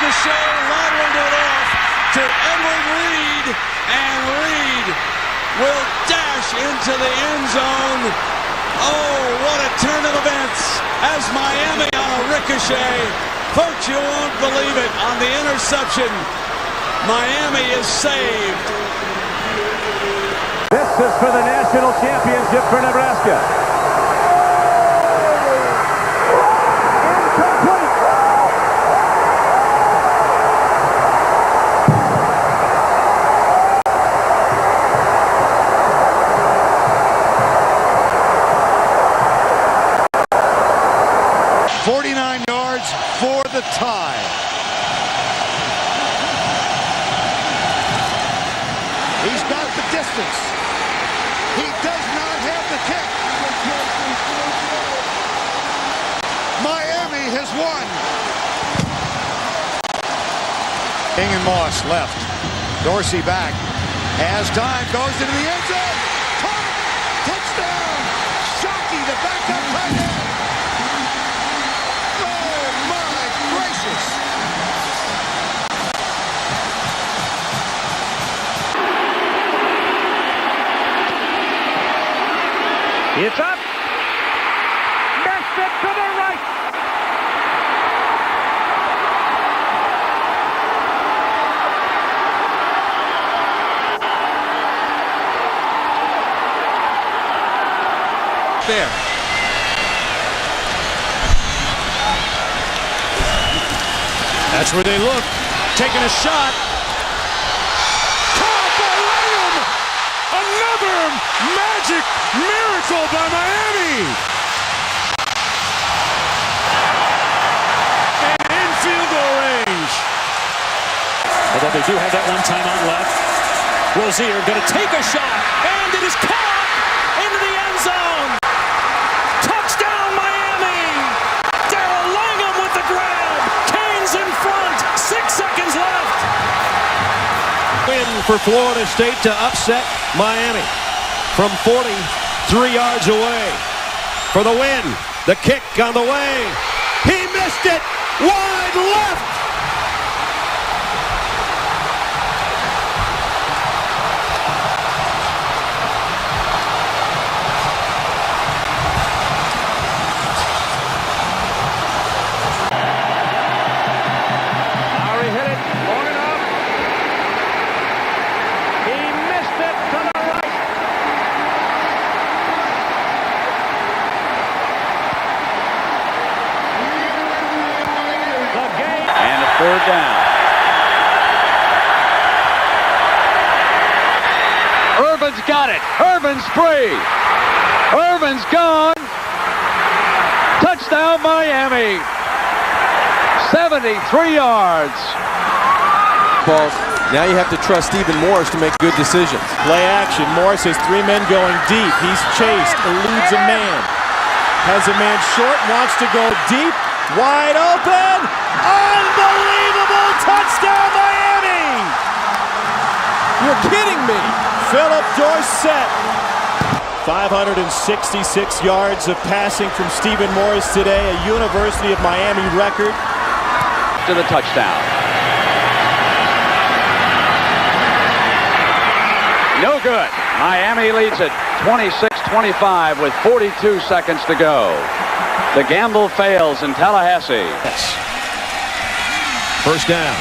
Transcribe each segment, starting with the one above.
Ricochet lateraled it off to Edward Reed, and Reed will dash into the end zone. Oh, what a turn of events as Miami on a ricochet. Folks, you won't believe it. On the interception, Miami is saved. This is for the national championship for Nebraska. For the tie. He's got the distance. He does not have the kick. Miami has won. King and Moss left. Dorsey back. As time goes into the end zone. Touchdown. Shockey, the backup tight end. It's up. Missed it to the right. There. That's where they look. Taking a shot. Another magic miracle by Miami. And in field goal range. Although they do have that one timeout left. Rozier going to take a shot, and it is caught into the end zone. Touchdown, Miami. Darrell Langham with the grab. Canes in front. 6 seconds left. Win for Florida State to upset Miami from 43 yards away. For the win, the kick on the way. He missed it. Wide left. Lowry hit it long enough. He missed it to the right. The game. And a third down. Irvin's got it. Irvin's free. Irvin's gone. Touchdown, Miami. 73 yards. Now you have to trust Stephen Morris to make good decisions. Play action. Morris has 3 men going deep. He's chased, eludes a man. Has a man short, wants to go deep. Wide open. Unbelievable touchdown, Miami. You're kidding me. Philip Dorsett. 566 yards of passing from Stephen Morris today. A University of Miami record. To the touchdown. No good. Miami leads it 26-25 with 42 seconds to go. The gamble fails in Tallahassee. First down.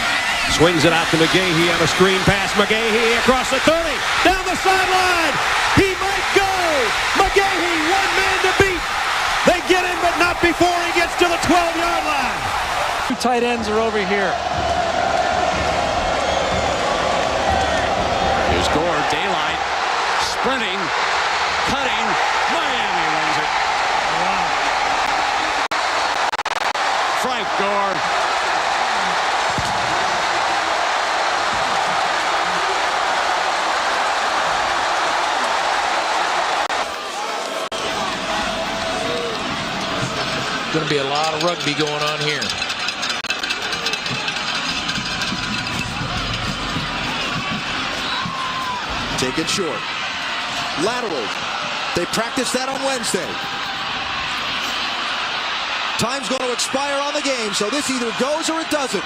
Swings it out to McGahee on a screen pass. McGahee across the 30. Down the sideline. He might go. McGahee, 1 man to beat. They get him, but not before he gets to the 12-yard line. 2 tight ends are over here. Here's Gore, daylight, sprinting, cutting. Miami wins it. Wow. Frank Gore. Going to be a lot of rugby going on here. Take it short. Lateral. They practiced that on Wednesday. Time's going to expire on the game, so this either goes or it doesn't.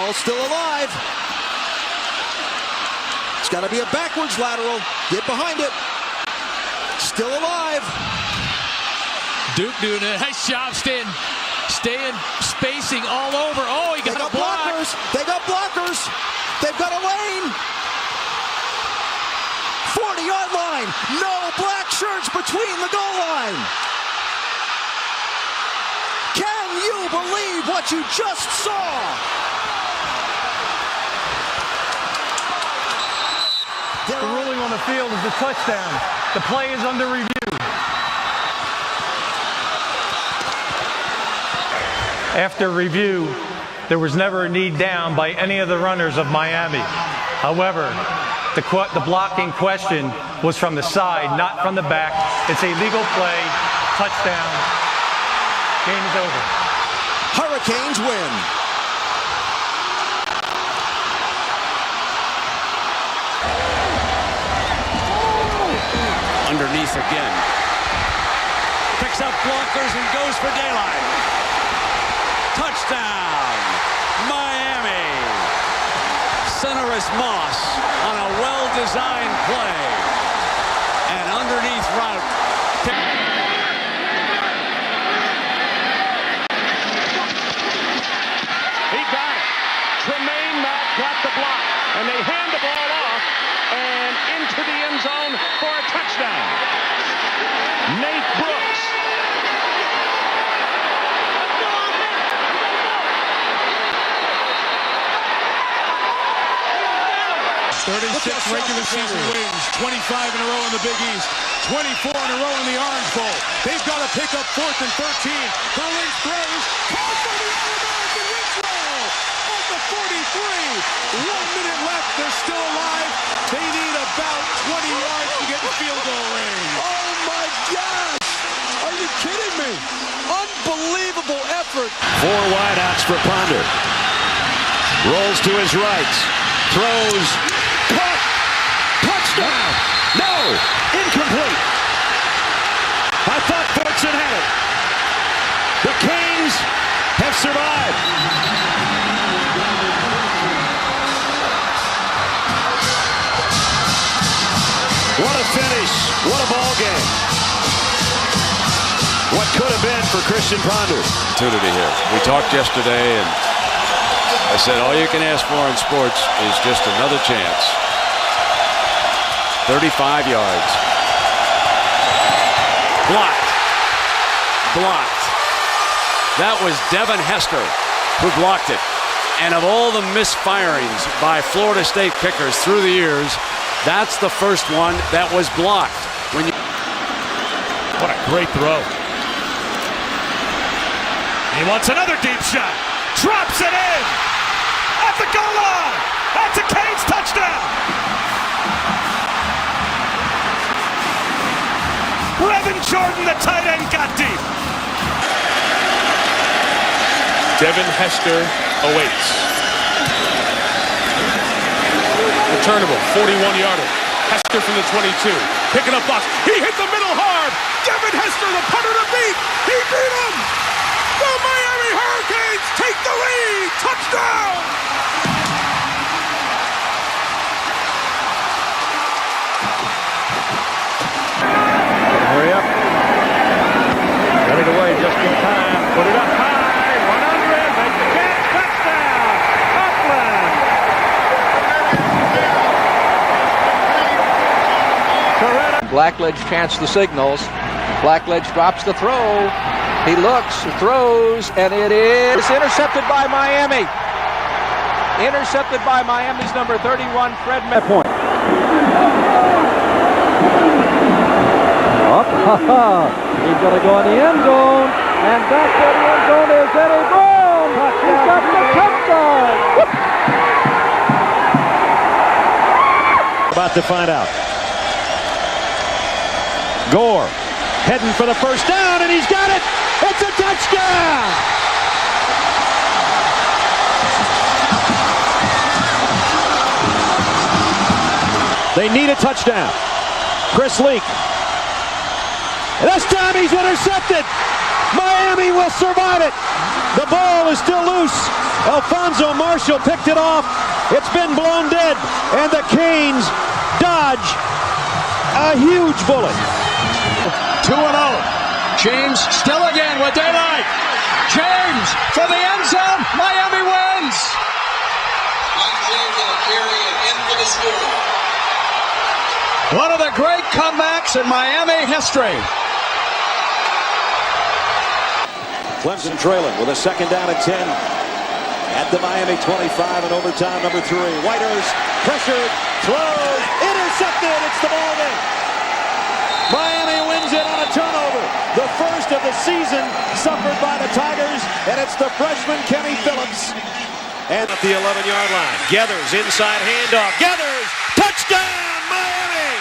Ball still alive. It's got to be a backwards lateral. Get behind it. Still alive. Duke doing a nice job staying spacing all over. Oh, he got a block. Blockers. They got blockers. They've got a lane. 40-yard line. No black shirts between the goal line. Can you believe what you just saw? The ruling on the field is a touchdown. The play is under review. After review, there was never a knee down by any of the runners of Miami. However, the blocking question was from the side, not from the back. It's a legal play. Touchdown. Game is over. Hurricanes win. Underneath again. Picks up blockers and goes for daylight. Touchdown, Miami. Center is Moss on a well-designed play. And underneath route. He got it. Tremaine Matt got the block. And they hand the ball off and into the end zone for a touchdown. Nate Brooks. 36 regular season wins, 25 in a row in the Big East, 24 in a row in the Orange Bowl. They've got to pick up 4th and 13. Collins throws, caught by the All-American Winslow at the 43. 1 minute left. They're still alive. They need about 20 yards to get in field goal range. Oh my gosh! Are you kidding me? Unbelievable effort. 4 wideouts for Ponder. Rolls to his right. Throws. Caught! Touchdown! No! Incomplete! I thought Fortson had it. The Canes have survived. What a finish. What a ball game. What could have been for Christian Ponder. Opportunity here. We talked yesterday and I said all you can ask for in sports is just another chance. 35 yards. Blocked. Blocked. That was Devin Hester who blocked it. And of all the misfirings by Florida State kickers through the years, that's the first one that was blocked. What a great throw. He wants another deep shot. Drops it in. At the goal line. That's a Canes touchdown. Brevin Jordan, the tight end, got deep. Devin Hester awaits. Returnable, 41-yarder. Hester from the 22. Picking up box. He hit the middle hard. Devin Hester, the punter to beat. He beat him. The Miami Hurricanes take the lead. Touchdown. Hurry up. Got it away just in time. Put it up high. 100. Make the catch. Touchdown. Upland. Blackledge chants the signals. Blackledge drops the throw. He looks, throws, and it is intercepted by Miami. Intercepted by Miami's number 31, Fred Point. He's going to go in the end zone, and back to the end zone is Eddie Brown. He's got the touchdown. About to find out. Gore heading for the first down, and he's got it. It's a touchdown. They need a touchdown. Chris Leak. This time he's intercepted. Miami will survive it. The ball is still loose. Alfonso Marshall picked it off. It's been blown dead, and the Canes dodge a huge bullet. 2-0. James still again with daylight. James for the end zone. Miami wins. One of the great comebacks in Miami history. Clemson trailing with a second down and 10 at the Miami 25 in overtime number 3. Whitehurst pressured, throws, intercepted. It's the ball game. Miami wins it on a turnover. The first of the season suffered by the Tigers, and it's the freshman Kenny Phillips. And at the 11-yard line, Geathers inside handoff. Geathers, touchdown, Miami!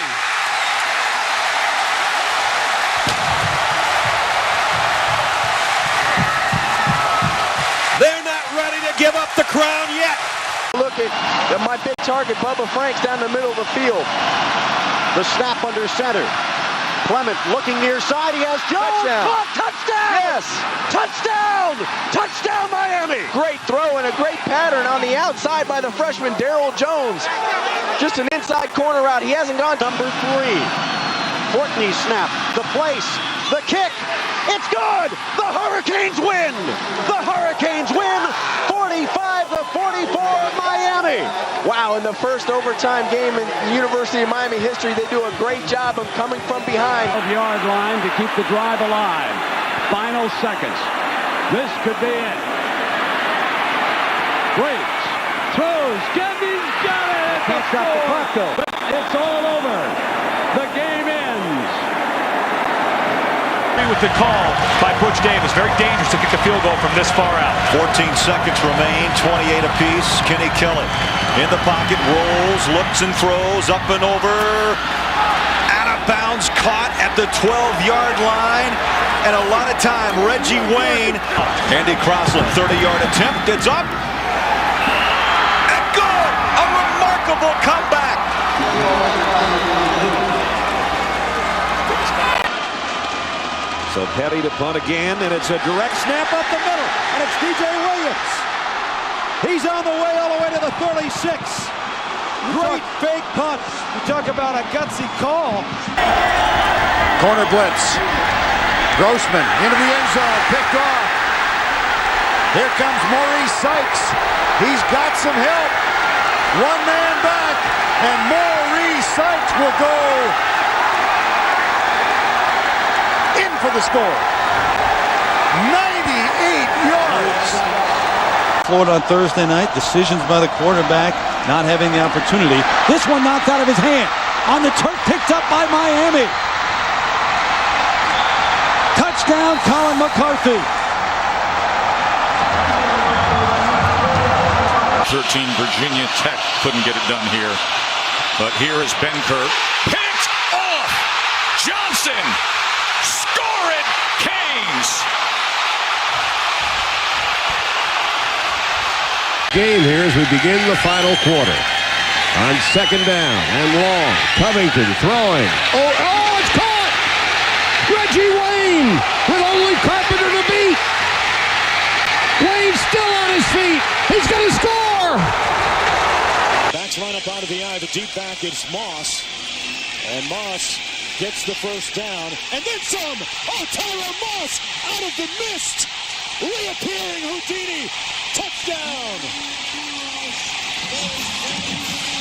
They're not ready to give up the crown yet. Look at my big target, Bubba Franks, down the middle of the field. The snap under center. Clement looking near side. He has Jones. Touchdown. Touchdown. Yes. Touchdown. Touchdown, Miami. Great throw and a great pattern on the outside by the freshman Darryl Jones. Just an inside corner route. He hasn't gone. Number 3. Fortney snap. The place. The kick. It's good. The Hurricanes win. The Hurricanes win 45-44 Miami. Wow, in the first overtime game in University of Miami history, they do a great job of coming from behind. 12-yard line to keep the drive alive. Final seconds. This could be it. Waits, throws, Gevin's got it. Can't stop the clock though. It's all over. The game ends. With the call by Butch Davis. Very dangerous to kick a field goal from this far out. 14 seconds remain, 28 apiece. Kenny Killen in the pocket, rolls, looks and throws, up and over. Out of bounds, caught at the 12-yard line. And a lot of time, Reggie Wayne. Andy Crossland, 30-yard attempt. It's up. And good! A remarkable comeback. So Petty to punt again, and it's a direct snap up the middle, and it's DJ Williams. He's on the way all the way to the 36. Great fake punt. You talk about a gutsy call. Corner blitz. Grossman into the end zone, picked off. Here comes Maurice Sykes. He's got some help. One man back, and Maurice Sykes will go in for the score. 98 yards. Florida on Thursday night. Decisions by the quarterback, not having the opportunity. This one knocked out of his hand. On the turf, picked up by Miami. Touchdown, Colin McCarthy. 13 Virginia Tech couldn't get it done here. But here is Benkert. Picked off! Johnson! Score it! Canes! Game here as we begin the final quarter. On second down and long. Covington throwing. Oh, it's caught! Reggie Wayne with only Carpenter to beat. Wayne still on his feet. He's going to score! Backs line up out of the eye. The deep back is Moss. And Moss gets the first down. And then some! Oh, Tyler Moss out of the mist! Reappearing Houdini! Touchdown!